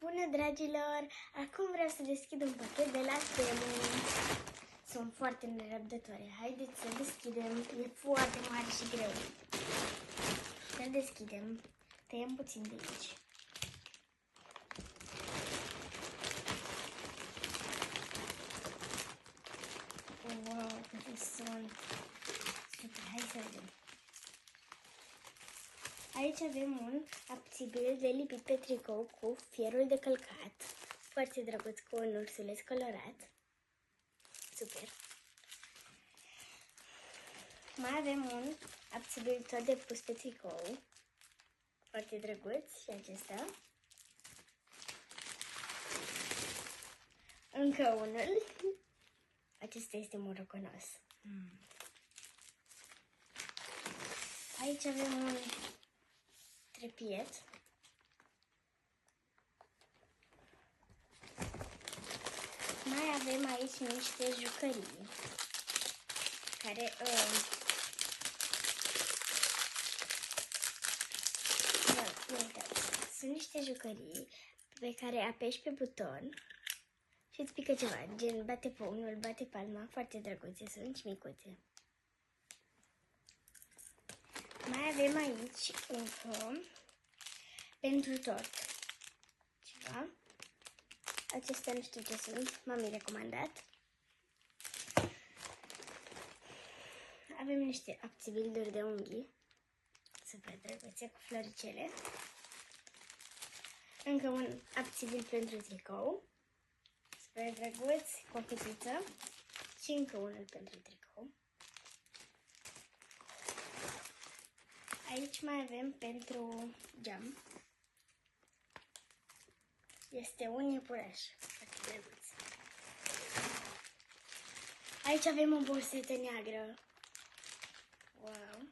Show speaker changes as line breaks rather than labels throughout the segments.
Bună, dragilor! Acum vreau să deschid un pachet de la Temu. Sunt foarte nerăbdătoare. Haideți să deschidem. E foarte mare și greu. Să deschidem. Tăiem puțin de aici. Wow, câte sunt! Super, hai să vedem. Aici avem un abțibil de lipit pe tricou cu fierul de călcat. Foarte drăguț, cu un ursuleț colorat. Super. Mai avem un abțibil tot de pus pe tricou. Foarte drăguț și acesta. Încă unul. Acesta este moroconos. Aici avem un trepied. Mai avem aici niște jucării care sunt niște jucării pe care apeși pe buton și îți pică ceva, gen bate pumnul, bate palma, foarte drăguțe, sunt și micuțe. Mai avem aici încă pentru tort ceva. Acestea nu știu ce sunt, m-am recomandat. Avem niște abțibilduri de unghii, super drăguțe, cu floricele. Încă un abțibil pentru tricou, super drăguț, cu o fetiță. Și încă unul pentru tricou. Aici mai avem pentru geam. Este un iepuraș, foarte drăguț. Aici avem o bursetă neagră. Wow!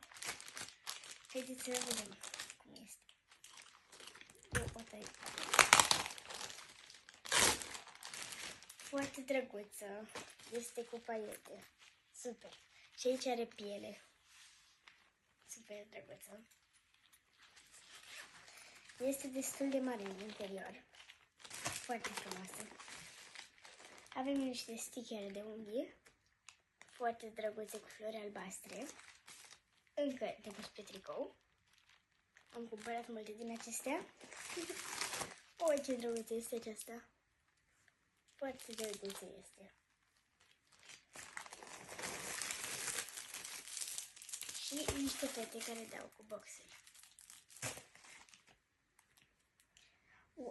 Haideți să vedem cum este. Eu o tai. Foarte drăguță. Este cu paiete. Super. Și aici are piele. Super drăguță. Este destul de mare în interior. Foarte frumoasă. Avem niște stichere de unghii. Foarte drăguțe cu flori albastre. Încă de pus pe tricou. Am cumpărat multe din acestea. O, ce drăguță este aceasta. Foarte drăguță este. Și niște fete care dau cu boxeri.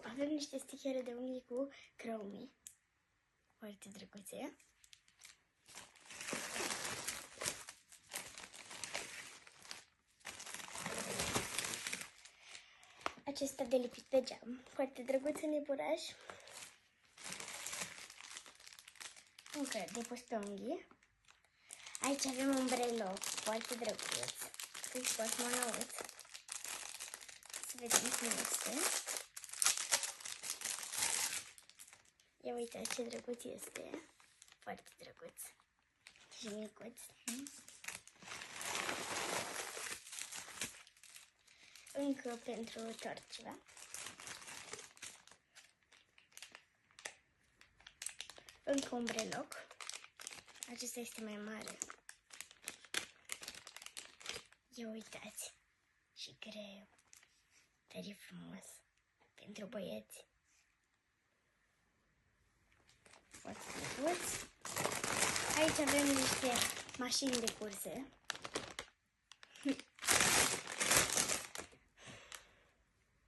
Avem niște stichere de unghii cu crăumii. Foarte drăguțe. Acesta de lipit pe geam. Foarte drăguț în iepuraș. Încă de pus pe unghii. Aici avem un breloc foarte drăguț. Cu cosmonaut. Să vedem cum este. Ia uitați ce drăguț este. Foarte drăguț. Și micuț. Încă pentru tort ceva. Încă un breloc. Acesta este mai mare. Ia uitați. Și greu. Tare frumos. Pentru băieți. Foarte drăguț. Aici avem niște mașini de curse.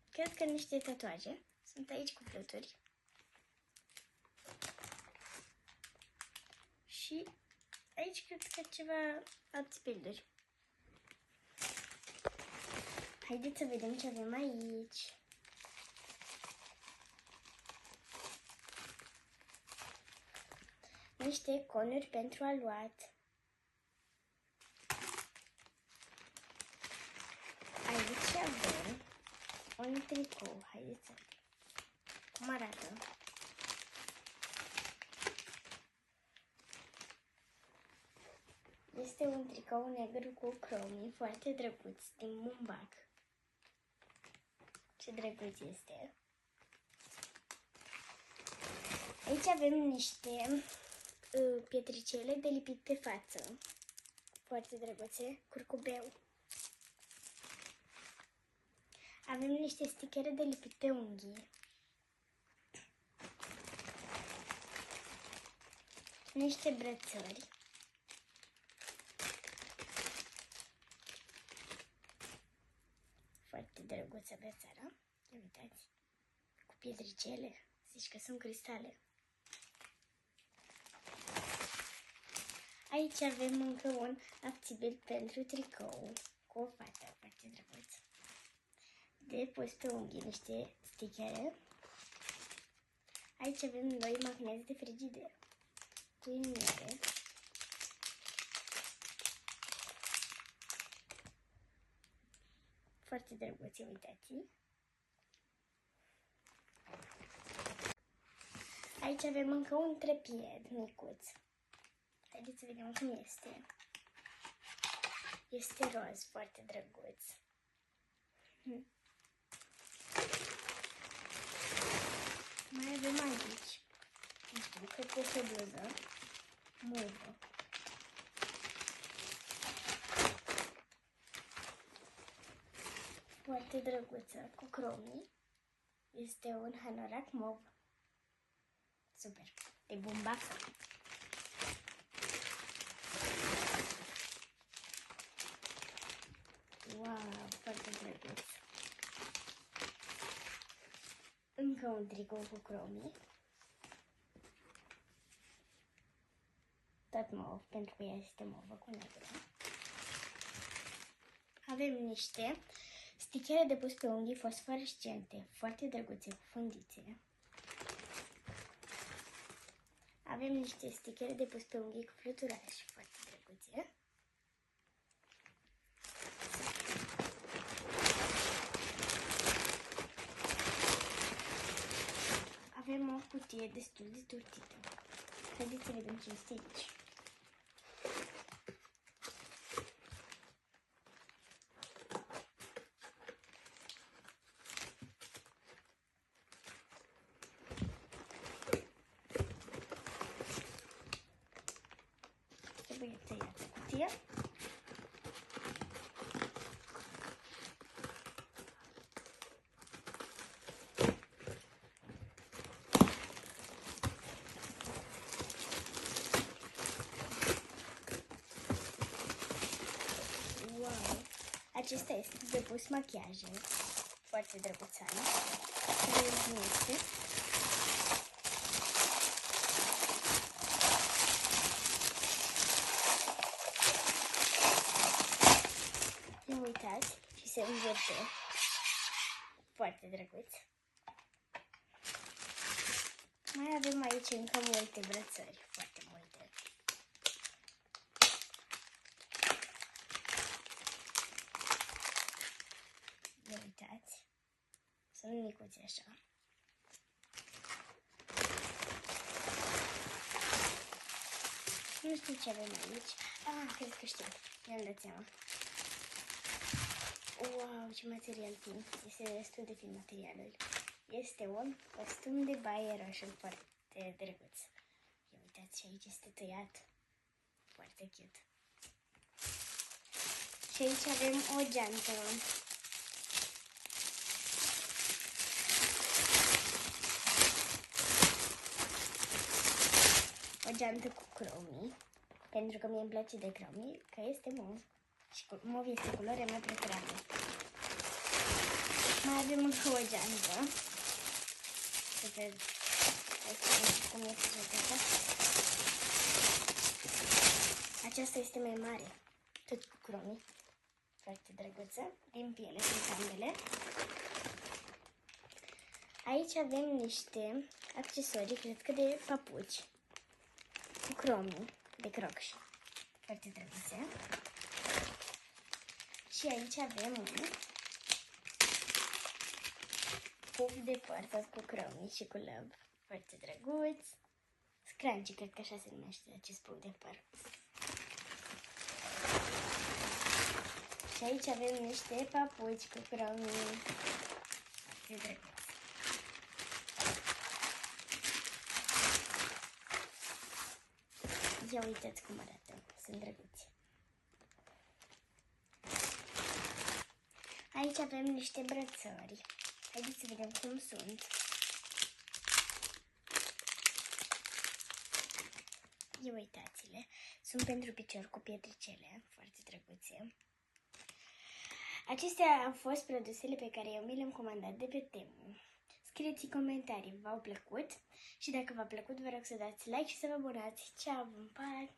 Cred că niște tatuaje. Sunt aici cu fluturi. Și aici cred că ceva abțibilduri. Haideți să vedem ce avem aici. Niște conuri pentru aluat. Aici avem un tricou. Haideți să vedem cum arată. Este un tricou negru cu cromii, foarte drăguț, din bumbac. Ce drăguț este! Aici avem niște pietricele de lipit pe față. Foarte drăguțe, curcubeu. Avem niște stichere de lipit pe unghii. Niște brățări. Foarte drăguță brățara. Ia uitați. Cu pietricele. Zici că sunt cristale. Aici avem încă un abțibil pentru tricou. Cu o fată foarte drăguță. De pus pe unghii niște stichere. Aici avem 2 magneți de frigider. Cu imiere. Foarte drăguți, uitați. Aici avem încă un trepied micuț. Haideți să vedem cum este. Este roz, foarte drăguț. Mai avem aici, nu știu, cred că este o bluză mauve. Foarte drăguță, cu cromii. Este un hanorac mauve. Super, de bumbacă. Wow, foarte drăguț. Încă un tricou cu cromii. Tot mauve, pentru că ea este mauve cu negru. Avem niște stichere de pus pe unghii fosforescente, foarte drăguțe, cu fundițe. Avem niște stichere de pus pe unghii cu fluturași, foarte drăguțe. Avem o cutie destul de turtită. Haideți să vedem ce este aici. Trebuie tăiată cutia. Wow! Acesta este de pus machiaje. Foarte drăguțan. Este. Nu uitați și se învârte. Foarte drăguț. Mai avem aici încă multe brățări. Foarte multe. Nu uitați. Sunt micuți așa. Nu știu ce avem aici. Cred că știu. Mi-am dat seama. Wow, ce material fin. Este destul de fin materialul. Este un costum de baie roșu foarte drăguț. Ia uitați, și aici este tăiat. Foarte cute. Și aici avem o geantă. O geantă cu cromii. Pentru că mie îmi place de cromii, că este mov. Și mov este culoarea mea preferată. Mai avem încă o geantă. Să vedem cum este aceasta. Aceasta este mai mare. Tot cu cromii. Foarte drăguță. Din piele sunt ambele. Aici avem niște accesorii, cred că de papuci. Cu cromii de crocs. Foarte drăguțe. Și aici avem un puf de păr tot cu cromii și cu lăb. Foarte drăguț. Scrunchie, cred că așa se numește acest puf de păr. Și aici avem niște papuci cu cromii. Foarte drăguț. Ia uitați cum arată, sunt drăguți. Aici avem niște brățări. Haideți să vedem cum sunt. Ia uitați-le. Sunt pentru picior cu pietricele, foarte drăguțe. Acestea au fost produsele pe care eu mi le-am comandat de pe Temu. Scrieți în comentarii, v-au plăcut? Și dacă v-a plăcut, vă rog să dați like și să vă abonați. Ceau, pa!